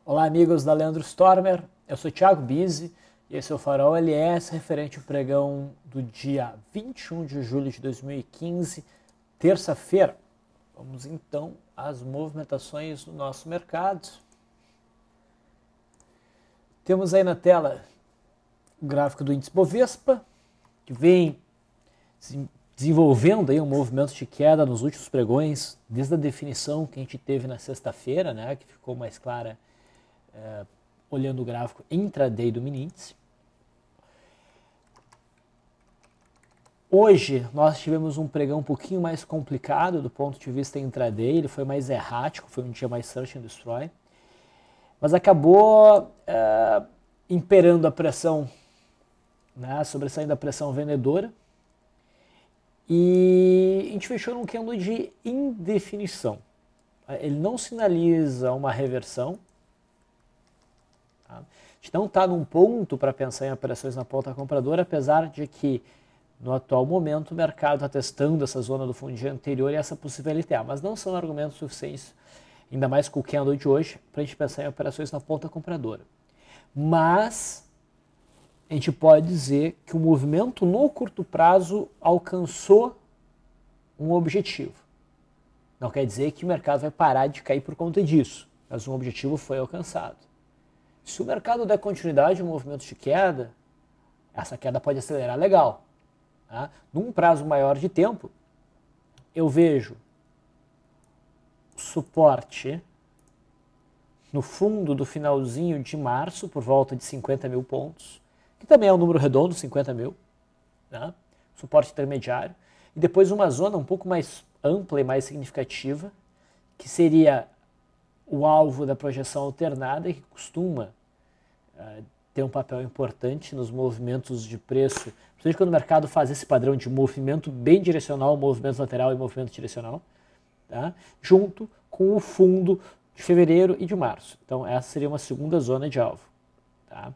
Olá, amigos da Leandro Stormer, eu sou Thiago Bizzi e esse é o Farol LS referente ao pregão do dia 21 de julho de 2015, terça-feira. Vamos então às movimentações do nosso mercado. Temos aí na tela o gráfico do índice Bovespa, que vem desenvolvendo aí um movimento de queda nos últimos pregões, desde a definição que a gente teve na sexta-feira, né, que ficou mais clara olhando o gráfico intraday do mini índice. Hoje nós tivemos um pregão um pouquinho mais complicado do ponto de vista intraday, ele foi mais errático, foi um dia mais search and destroy, mas acabou imperando a pressão, né, sobressaindo a pressão vendedora, e a gente fechou num candle de indefinição. Ele não sinaliza uma reversão. A gente não está num ponto para pensar em operações na ponta compradora, apesar de que no atual momento o mercado está testando essa zona do fundo dia anterior e essa possível LTA, mas não são argumentos suficientes, ainda mais com o candle de hoje, para a gente pensar em operações na ponta compradora. Mas a gente pode dizer que o movimento no curto prazo alcançou um objetivo. Não quer dizer que o mercado vai parar de cair por conta disso, mas um objetivo foi alcançado. Se o mercado der continuidade ao movimento de queda, essa queda pode acelerar legal. Tá? Num prazo maior de tempo, eu vejo suporte no fundo do finalzinho de março, por volta de 50 mil pontos, que também é um número redondo, 50 mil, né? Suporte intermediário, e depois uma zona um pouco mais ampla e mais significativa, que seria o alvo da projeção alternada, que costuma ter um papel importante nos movimentos de preço, principalmente quando o mercado faz esse padrão de movimento bem direcional, movimento lateral e movimento direcional, tá? Junto com o fundo de fevereiro e de março. Então essa seria uma segunda zona de alvo. Tá?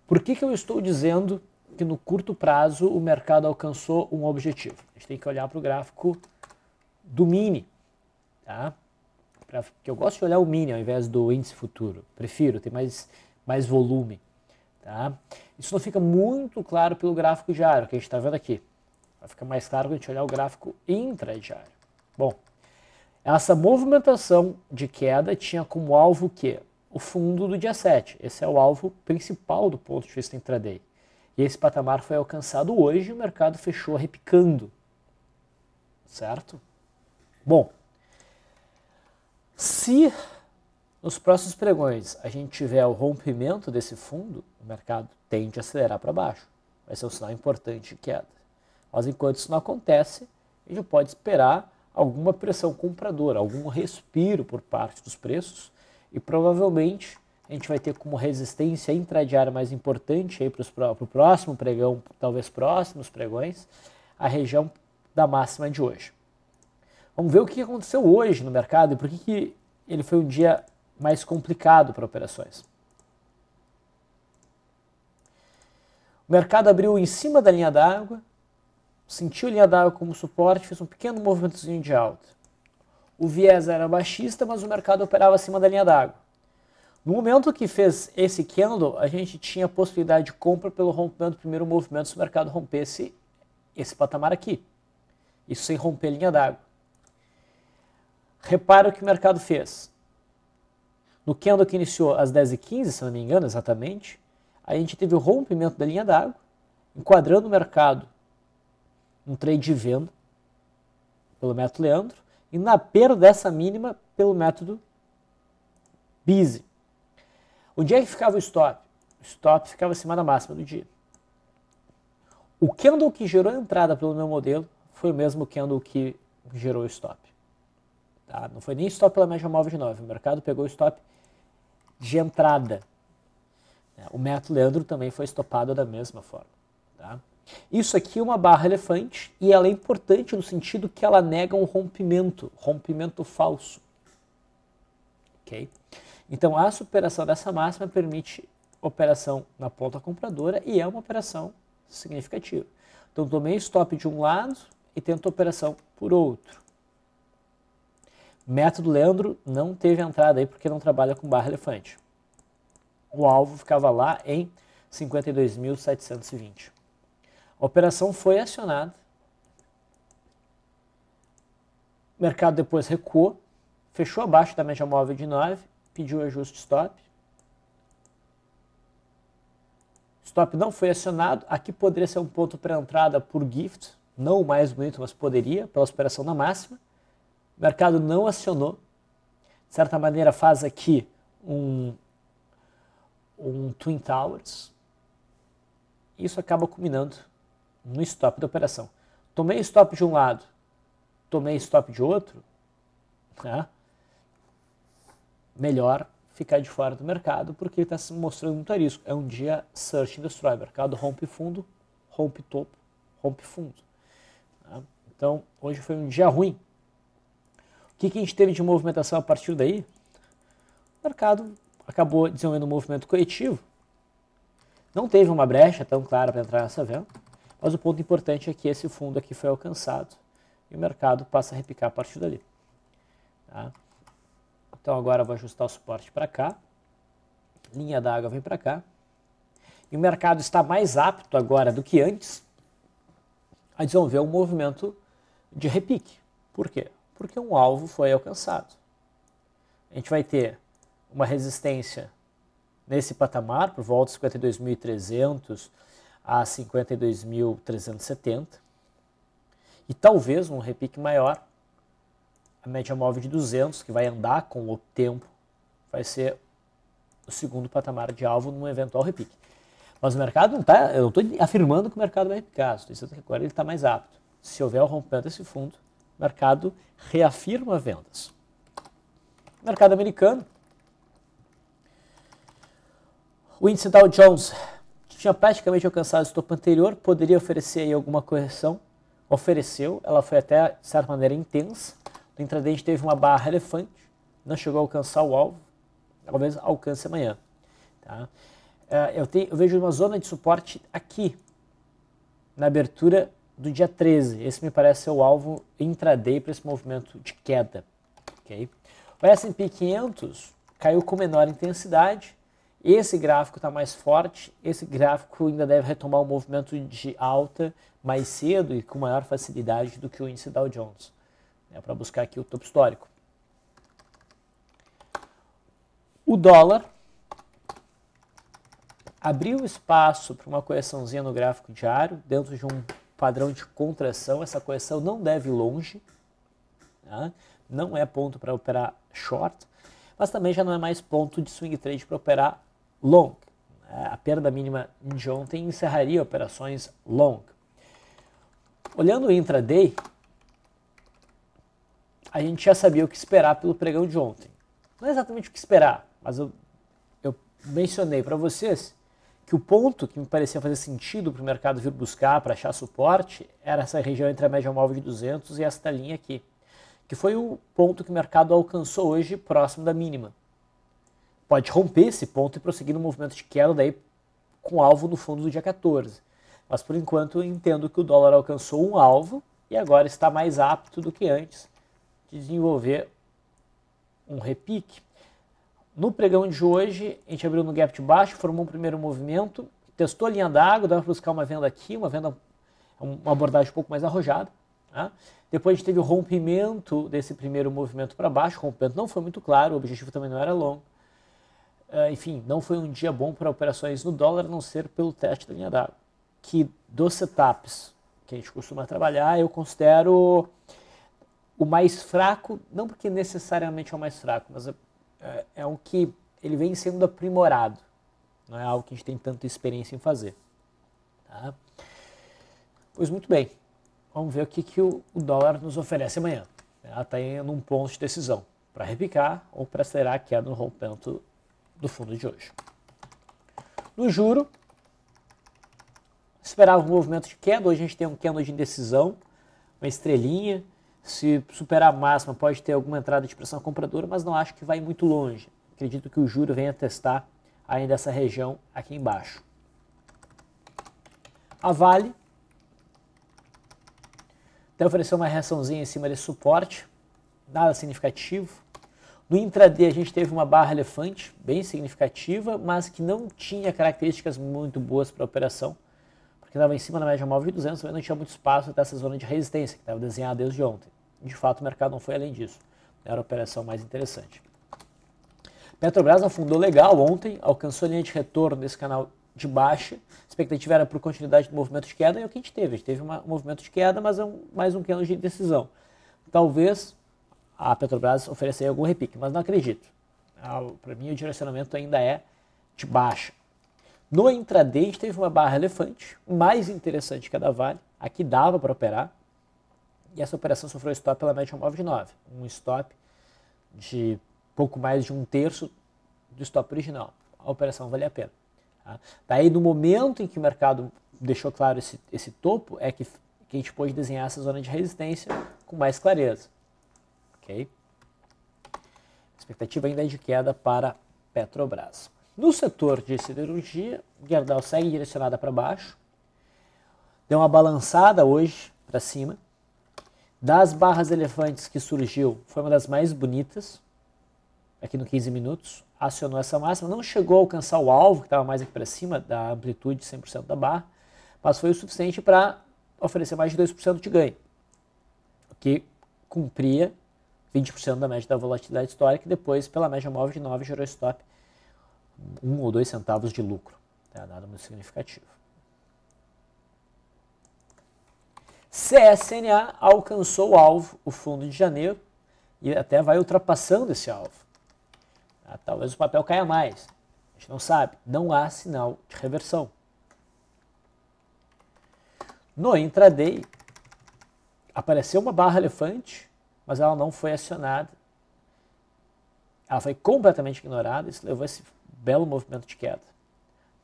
Por que eu estou dizendo que no curto prazo o mercado alcançou um objetivo? A gente tem que olhar para o gráfico do mini, tá? Porque eu gosto de olhar o mini ao invés do índice futuro. Prefiro, tem mais volume. Tá? Isso não fica muito claro pelo gráfico diário, que a gente está vendo aqui. Vai ficar mais claro quando a gente olhar o gráfico intradiário. Bom, essa movimentação de queda tinha como alvo o quê? O fundo do dia 7. Esse é o alvo principal do ponto de vista intraday. E esse patamar foi alcançado hoje e o mercado fechou repicando. Certo? Bom, se nos próximos pregões a gente tiver o rompimento desse fundo, o mercado tende a acelerar para baixo. Vai ser um sinal importante de queda. Mas enquanto isso não acontece, a gente pode esperar alguma pressão compradora, algum respiro por parte dos preços e provavelmente a gente vai ter como resistência intradiária mais importante para o próximo pregão, talvez próximos pregões, a região da máxima de hoje. Vamos ver o que aconteceu hoje no mercado e por que ele foi um dia mais complicado para operações. O mercado abriu em cima da linha d'água, sentiu a linha d'água como suporte, fez um pequeno movimentozinho de alta. O viés era baixista, mas o mercado operava acima da linha d'água. No momento que fez esse candle, a gente tinha a possibilidade de compra pelo rompimento do primeiro movimento se o mercado rompesse esse patamar aqui. Isso sem romper a linha d'água. Repara o que o mercado fez. No candle que iniciou às 10h15, se não me engano exatamente, a gente teve o rompimento da linha d'água, enquadrando o mercado um trade de venda pelo método Leandro e na perda dessa mínima pelo método Bizzi. Onde é que ficava o stop? O stop ficava acima da máxima do dia. O candle que gerou a entrada pelo meu modelo foi o mesmo candle que gerou o stop. Tá? Não foi nem stop pela média móvel de 9, o mercado pegou o stop de entrada. O método Leandro também foi estopado da mesma forma. Tá? Isso aqui é uma barra elefante e ela é importante no sentido que ela nega um rompimento falso. Okay? Então a superação dessa máxima permite operação na ponta compradora e é uma operação significativa. Então tomei stop de um lado e tento operação por outro. Método Leandro não teve entrada aí porque não trabalha com barra elefante. O alvo ficava lá em 52.720. A operação foi acionada. O mercado depois recuou, fechou abaixo da média móvel de 9, pediu ajuste stop. Stop não foi acionado. Aqui poderia ser um ponto para entrada por gift, não o mais bonito, mas poderia, pela operação na máxima. O mercado não acionou. De certa maneira faz aqui um Twin Towers. Isso acaba culminando no stop da operação. Tomei stop de um lado, tomei stop de outro, né? Melhor ficar de fora do mercado, porque ele está se mostrando muito risco. É um dia search and destroy. O mercado rompe fundo, rompe topo, rompe fundo. Tá? Então, hoje foi um dia ruim. O que a gente teve de movimentação a partir daí? O mercado acabou desenvolvendo um movimento coletivo. Não teve uma brecha tão clara para entrar nessa venda, mas o ponto importante é que esse fundo aqui foi alcançado e o mercado passa a repicar a partir dali. Tá? Então agora eu vou ajustar o suporte para cá, linha d'água vem para cá, e o mercado está mais apto agora do que antes a desenvolver um movimento de repique. Por quê? Porque um alvo foi alcançado. A gente vai ter uma resistência nesse patamar, por volta de 52.300 a 52.370, e talvez um repique maior, a média móvel de 200, que vai andar com o tempo, vai ser o segundo patamar de alvo num eventual repique. Mas o mercado não está, eu não estou afirmando que o mercado vai repicar, estou dizendo que agora ele está mais apto. Se houver o rompimento desse fundo, o mercado reafirma vendas. Mercado americano, o índice Dow Jones, que tinha praticamente alcançado o topo anterior, poderia oferecer aí alguma correção. Ofereceu, ela foi até, de certa maneira, intensa. No intraday a gente teve uma barra elefante, não chegou a alcançar o alvo, talvez alcance amanhã. Tá? Eu vejo uma zona de suporte aqui, na abertura do dia 13. Esse me parece ser o alvo intraday para esse movimento de queda. Okay? O S&P 500 caiu com menor intensidade. Esse gráfico está mais forte, esse gráfico ainda deve retomar um movimento de alta mais cedo e com maior facilidade do que o índice Dow Jones, para buscar aqui o topo histórico. O dólar abriu espaço para uma correçãozinha no gráfico diário, dentro de um padrão de contração. Essa correção não deve ir longe, tá? Não é ponto para operar short, mas também já não é mais ponto de swing trade para operar long. A perda mínima de ontem encerraria operações long. Olhando o intraday, a gente já sabia o que esperar pelo pregão de ontem. Não é exatamente o que esperar, mas eu mencionei para vocês que o ponto que me parecia fazer sentido para o mercado vir buscar para achar suporte era essa região entre a média móvel de 200 e esta linha aqui, que foi o ponto que o mercado alcançou hoje próximo da mínima. Pode romper esse ponto e prosseguir no movimento de queda daí com alvo no fundo do dia 14. Mas por enquanto eu entendo que o dólar alcançou um alvo e agora está mais apto do que antes de desenvolver um repique. No pregão de hoje, a gente abriu no gap de baixo, formou um primeiro movimento, testou a linha d'água, dava para buscar uma venda aqui, uma abordagem um pouco mais arrojada. Tá? Depois a gente teve o rompimento desse primeiro movimento para baixo, o rompimento não foi muito claro, o objetivo também não era longo. Enfim, não foi um dia bom para operações no dólar, a não ser pelo teste da linha d'água. Que dos setups que a gente costuma trabalhar, eu considero o mais fraco, não porque necessariamente é o mais fraco, mas é um que ele vem sendo aprimorado. Não é algo que a gente tem tanta experiência em fazer. Tá? Pois muito bem, vamos ver o que o dólar nos oferece amanhã. Ela está em um ponto de decisão, para repicar ou para acelerar a queda no rompimento do fundo de hoje. No juro, esperava um movimento de queda, hoje a gente tem um candle de indecisão, uma estrelinha. Se superar a máxima pode ter alguma entrada de pressão compradora, mas não acho que vai muito longe. Acredito que o juro venha testar ainda essa região aqui embaixo. A Vale até ofereceu uma reaçãozinha em cima desse suporte, nada significativo. No intraday a gente teve uma barra elefante bem significativa, mas que não tinha características muito boas para a operação, porque estava em cima da média móvel de 200, também não tinha muito espaço até essa zona de resistência, que estava desenhada desde ontem. De fato, o mercado não foi além disso. Era a operação mais interessante. Petrobras afundou legal ontem, alcançou a linha de retorno desse canal de baixa. A expectativa era por continuidade do movimento de queda, e é o que a gente teve. A gente teve um movimento de queda, mas mais um candle de indecisão. Talvez a Petrobras ofereça algum repique, mas não acredito. Para mim, o direcionamento ainda é de baixa. No intraday, a gente teve uma barra elefante, mais interessante que a da Vale. Aqui dava para operar. E essa operação sofreu stop pela média móvel de 9. Um stop de pouco mais de 1/3 do stop original. A operação vale a pena. Tá? Daí, no momento em que o mercado deixou claro esse topo, é que a gente pôde desenhar essa zona de resistência com mais clareza. Okay? A expectativa ainda é de queda para Petrobras. No setor de siderurgia, Gerdau segue direcionada para baixo. Deu uma balançada hoje para cima. Das barras elefantes que surgiu, foi uma das mais bonitas, aqui no 15 minutos, acionou essa máxima, não chegou a alcançar o alvo, que estava mais aqui para cima, da amplitude de 100% da barra, mas foi o suficiente para oferecer mais de 2% de ganho, o que cumpria 20% da média da volatilidade histórica, e depois, pela média móvel de 9, gerou stop 1 ou 2 centavos de lucro, nada muito significativo. CSNA alcançou o alvo, o fundo de janeiro, e até vai ultrapassando esse alvo. Talvez o papel caia mais, a gente não sabe, não há sinal de reversão. No intraday, apareceu uma barra elefante, mas ela não foi acionada. Ela foi completamente ignorada, isso levou a esse belo movimento de queda.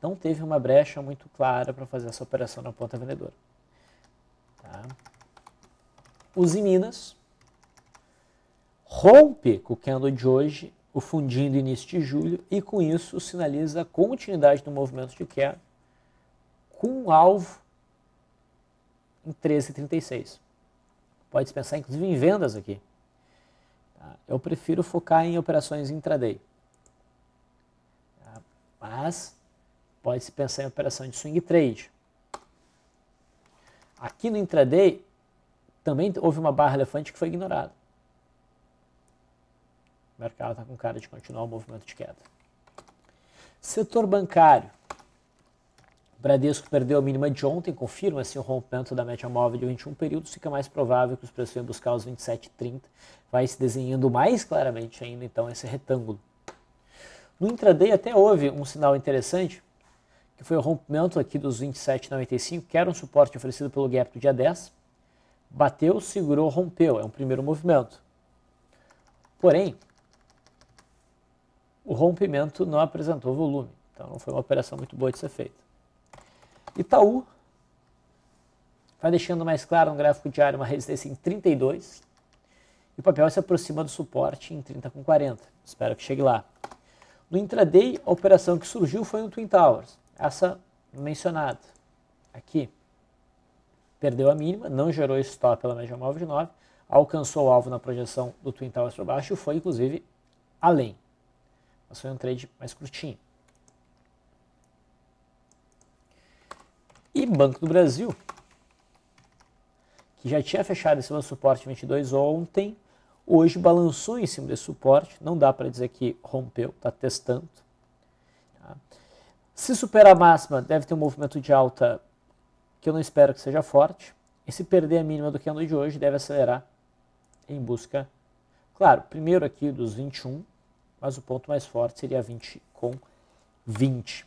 Não teve uma brecha muito clara para fazer essa operação na ponta vendedora. Tá? Uzi Minas rompe com o candle de hoje, o fundinho do início de julho, e com isso sinaliza a continuidade do movimento de queda, com um alvo em 13,36. Pode pensar inclusive em vendas aqui. Tá? Eu prefiro focar em operações intraday. Tá? Mas pode-se pensar em operação de swing trade. Aqui no intraday, também houve uma barra elefante que foi ignorada. O mercado está com cara de continuar o movimento de queda. Setor bancário. O Bradesco perdeu a mínima de ontem, confirma-se o rompimento da média móvel de 21 períodos, fica mais provável que os preços venham buscar os 27,30. Vai se desenhando mais claramente ainda, então, esse retângulo. No intraday até houve um sinal interessante, que foi o rompimento aqui dos 27,95, que era um suporte oferecido pelo gap do dia 10. Bateu, segurou, rompeu. É um primeiro movimento. Porém, o rompimento não apresentou volume. Então não foi uma operação muito boa de ser feita. Itaú vai deixando mais claro no gráfico diário uma resistência em 32. E o papel se aproxima do suporte em 30,40. Espero que chegue lá. No intraday, a operação que surgiu foi no Twin Towers. Essa mencionada aqui. Perdeu a mínima, não gerou stop pela média móvel de 9, alcançou o alvo na projeção do Twin Towers para baixo e foi, inclusive, além. Mas foi um trade mais curtinho. E Banco do Brasil, que já tinha fechado em cima do suporte 22 ontem, hoje balançou em cima desse suporte, não dá para dizer que rompeu, está testando. Tá? Se superar a máxima, deve ter um movimento de alta que eu não espero que seja forte. E se perder a mínima do candle de hoje, deve acelerar em busca, claro, primeiro aqui dos 21, mas o ponto mais forte seria 20,20.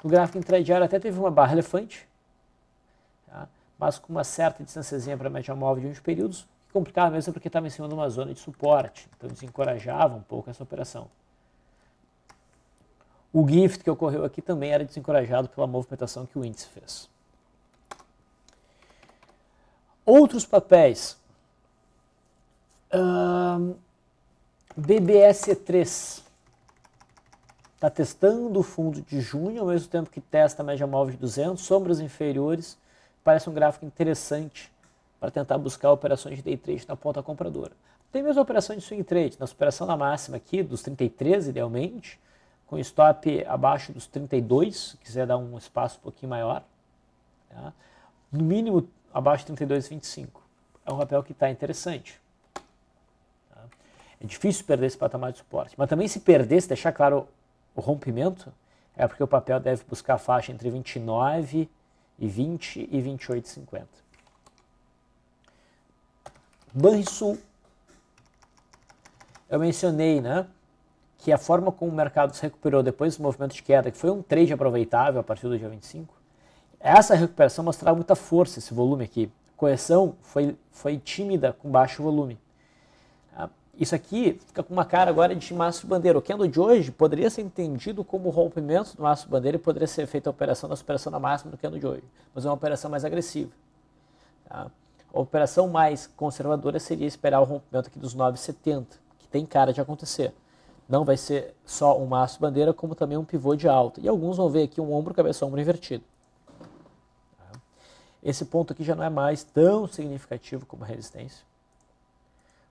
No gráfico intradiário até teve uma barra elefante, tá? Mas com uma certa distânciazinha para a média móvel de 20 períodos, que complicava mesmo porque estava em cima de uma zona de suporte, então desencorajava um pouco essa operação. O gift que ocorreu aqui também era desencorajado pela movimentação que o índice fez. Outros papéis. BBSE3 está testando o fundo de junho, ao mesmo tempo que testa a média móvel de 200, sombras inferiores. Parece um gráfico interessante para tentar buscar operações de day trade na ponta compradora. tem mesmo a operação de swing trade, na superação da máxima aqui, dos 33 idealmente, com stop abaixo dos 32, se quiser dar um espaço um pouquinho maior, tá? No mínimo abaixo de 32,25. É um papel que está interessante. Tá? É difícil perder esse patamar de suporte, mas também se perder, se deixar claro o rompimento, é porque o papel deve buscar a faixa entre 29,20 e 28,50. Banrisul. Eu mencionei, né, que a forma como o mercado se recuperou depois do movimento de queda, que foi um trade aproveitável a partir do dia 25, essa recuperação mostrava muita força, esse volume aqui. A correção foi tímida, com baixo volume. Isso aqui fica com uma cara agora de maço de bandeira. O candle de hoje poderia ser entendido como rompimento do maço de bandeira e poderia ser feita a operação da superação da máxima do candle de hoje. Mas é uma operação mais agressiva. Tá? A operação mais conservadora seria esperar o rompimento aqui dos 9,70, que tem cara de acontecer. Não vai ser só um maço de bandeira, como também um pivô de alta. E alguns vão ver aqui um ombro, cabeça, ombro invertido. Tá? Esse ponto aqui já não é mais tão significativo como a resistência,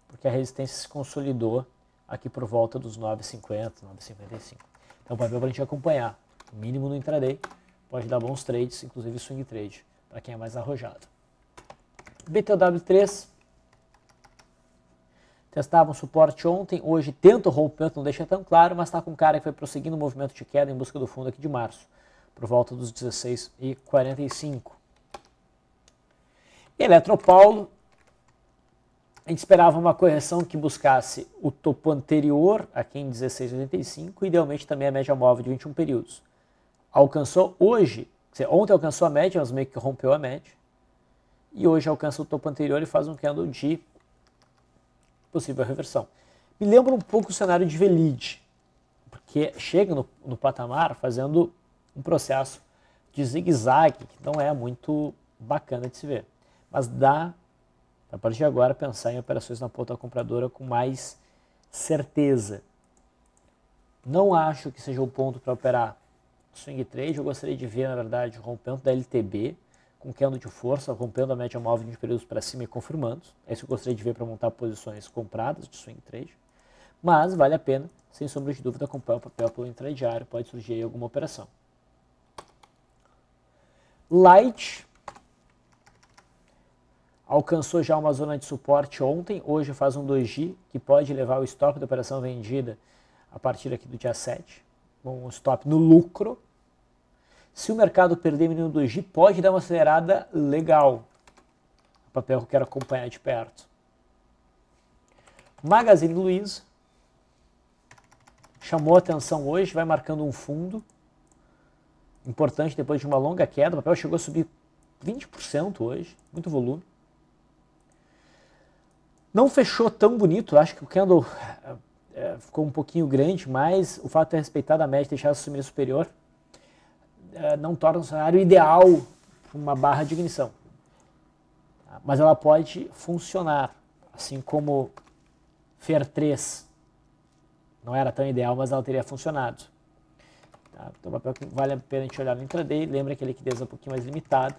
porque a resistência se consolidou aqui por volta dos 9,50, 9,55. Então, o papel para a gente acompanhar, mínimo no intraday, pode dar bons trades, inclusive swing trade, para quem é mais arrojado. BTW3, testava um suporte ontem, hoje tenta o rompimento, não deixa tão claro, mas está com cara que foi prosseguindo o movimento de queda em busca do fundo aqui de março, por volta dos 16,45. Eletropaulo, a gente esperava uma correção que buscasse o topo anterior, aqui em 16,85, idealmente também a média móvel de 21 períodos. Alcançou hoje, ontem alcançou a média, mas meio que rompeu a média, e hoje alcança o topo anterior e faz um candle de possível reversão. Me lembra um pouco o cenário de Velide, porque chega no patamar fazendo um processo de zigue-zague, que não é muito bacana de se ver. Mas dá, a partir de agora, pensar em operações na ponta compradora com mais certeza. Não acho que seja o ponto para operar swing trade. Eu gostaria de ver, na verdade, o rompimento da LTB, com candle de força, rompendo a média móvel de 20 períodos para cima e confirmando. É isso que eu gostaria de ver para montar posições compradas de swing trade. Mas vale a pena, sem sombra de dúvida, acompanhar o papel pelo intradiário, pode surgir aí alguma operação. Light alcançou já uma zona de suporte ontem, hoje faz um doji, que pode levar o stop da operação vendida a partir aqui do dia 7. Um stop no lucro. Se o mercado perder o mínimo doji, pode dar uma acelerada legal. O papel que eu quero acompanhar de perto. Magazine Luiza chamou a atenção hoje, vai marcando um fundo importante depois de uma longa queda. O papel chegou a subir 20% hoje, muito volume. Não fechou tão bonito, acho que o candle ficou um pouquinho grande, mas o fato de ter respeitado a média e deixar a subida superior não torna o cenário ideal para uma barra de ignição. Mas ela pode funcionar, assim como FER 3 não era tão ideal, mas ela teria funcionado. Tá? Então, o papel que vale a pena a gente olhar no intraday. Lembra que a liquidez é um pouquinho mais limitada.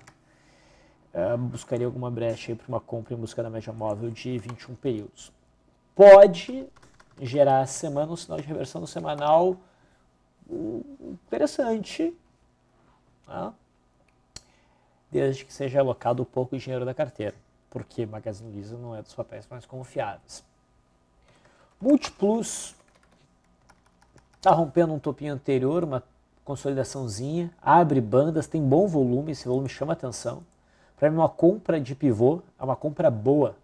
Buscaria alguma brecha para uma compra em busca da média móvel de 21 períodos. Pode gerar essa semana um sinal de reversão no semanal interessante, tá? Desde que seja alocado um pouco de dinheiro da carteira, porque Magazine Luiza não é dos papéis mais confiáveis. Multiplus está rompendo um topinho anterior, uma consolidaçãozinha, abre bandas, tem bom volume, esse volume chama atenção. Para mim, uma compra de pivô é uma compra boa.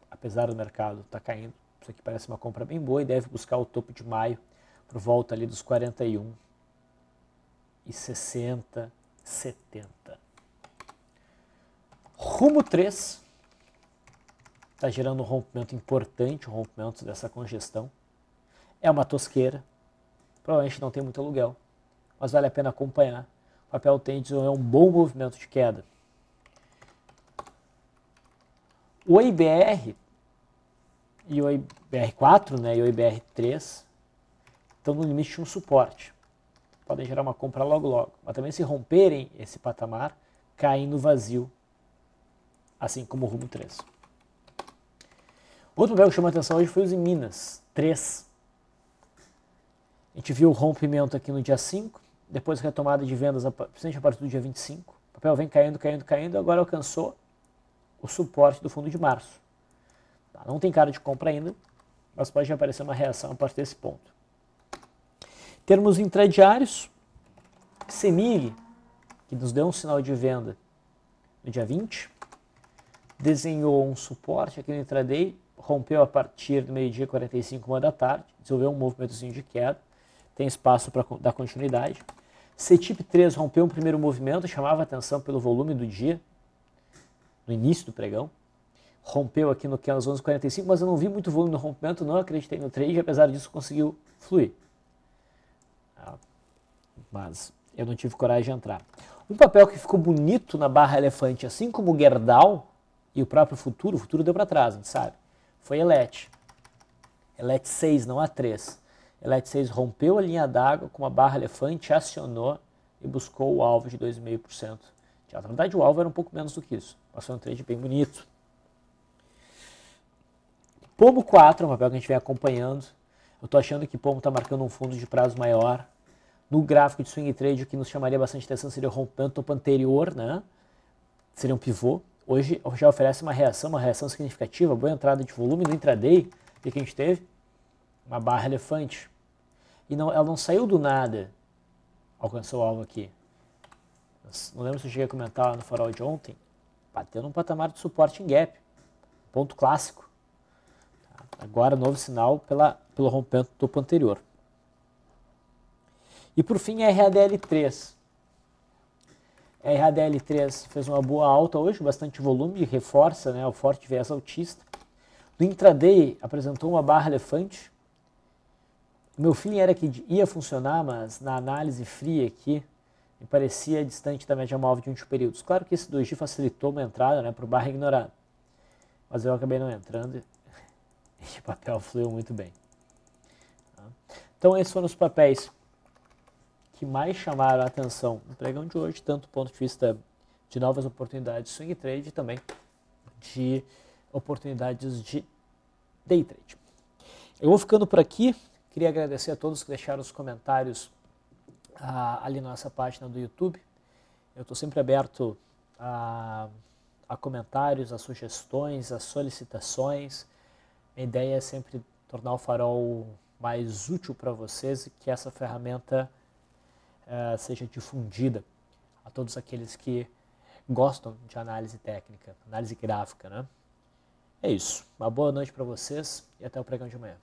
Apesar do mercado estar caindo, isso aqui parece uma compra bem boa e deve buscar o topo de maio por volta ali dos 41 e 60, 70. Rumo 3 está gerando um rompimento importante, um rompimento dessa congestão. É uma tosqueira. Provavelmente não tem muito aluguel, mas vale a pena acompanhar. O papel tende a um bom movimento de queda. O IBR e o IBR4, né, e o IBR3 estão no limite de um suporte. podem gerar uma compra logo logo. Mas também se romperem esse patamar, caem no vazio, assim como o rumo 3. Outro papel que chamou a atenção hoje foi os em Minas, 3. A gente viu o rompimento aqui no dia 5, depois retomada de vendas, principalmente a partir do dia 25. O papel vem caindo, caindo, caindo, agora alcançou o suporte do fundo de março. Não tem cara de compra ainda, mas pode aparecer uma reação a partir desse ponto. Em termos intradiários, Semig, que nos deu um sinal de venda no dia 20, desenhou um suporte aqui no intraday, rompeu a partir do meio-dia 45, 1 da tarde, desenvolveu um movimentozinho de queda, tem espaço para dar continuidade. CTIP 3 rompeu um primeiro movimento, chamava a atenção pelo volume do dia, no início do pregão. Rompeu aqui no Candles 11:45, mas eu não vi muito volume no rompimento, não acreditei no trade, apesar disso conseguiu fluir. Mas eu não tive coragem de entrar. Um papel que ficou bonito na barra elefante, assim como o Gerdau e o próprio Futuro, o Futuro deu para trás, a gente sabe, foi Elet. Elet 6, não a 3. Elet 6 rompeu a linha d'água com uma barra elefante, acionou e buscou o alvo de 2,5%. Na verdade, o alvo era um pouco menos do que isso. Passou um trade bem bonito. Pomo 4 é um papel que a gente vem acompanhando. Eu estou achando que Pomo está marcando um fundo de prazo maior. No gráfico de swing trade, o que nos chamaria bastante atenção seria o rompimento do topo anterior, né? Seria um pivô. Hoje já oferece uma reação significativa, boa entrada de volume no intraday. O que a gente teve? Uma barra elefante. E ela não saiu do nada, alcançou o alvo aqui. Não lembro se eu cheguei a comentar lá no farol de ontem. Bateu num patamar de suporte em gap. Ponto clássico. Agora, novo sinal pelo rompimento do topo anterior. E por fim, a RADL3. A RADL3 fez uma boa alta hoje, bastante volume, reforça, né, o forte viés altista. No intraday, apresentou uma barra elefante. O meu feeling era que ia funcionar, mas na análise fria aqui, me parecia distante da média móvel de 21 períodos. Claro que esse 2G facilitou uma entrada, né, para o barra ignorado. Mas eu acabei não entrando e o papel fluiu muito bem. Então esses foram os papéis que mais chamaram a atenção no pregão de hoje, tanto do ponto de vista de novas oportunidades de swing trade e também de oportunidades de day trade. Eu vou ficando por aqui. Queria agradecer a todos que deixaram os comentários ali na nossa página do YouTube. Eu estou sempre aberto a comentários, a sugestões, a solicitações. A ideia é sempre tornar o farol mais útil para vocês e que essa ferramenta seja difundida a todos aqueles que gostam de análise técnica, análise gráfica, né? É isso. Uma boa noite para vocês e até o pregão de amanhã.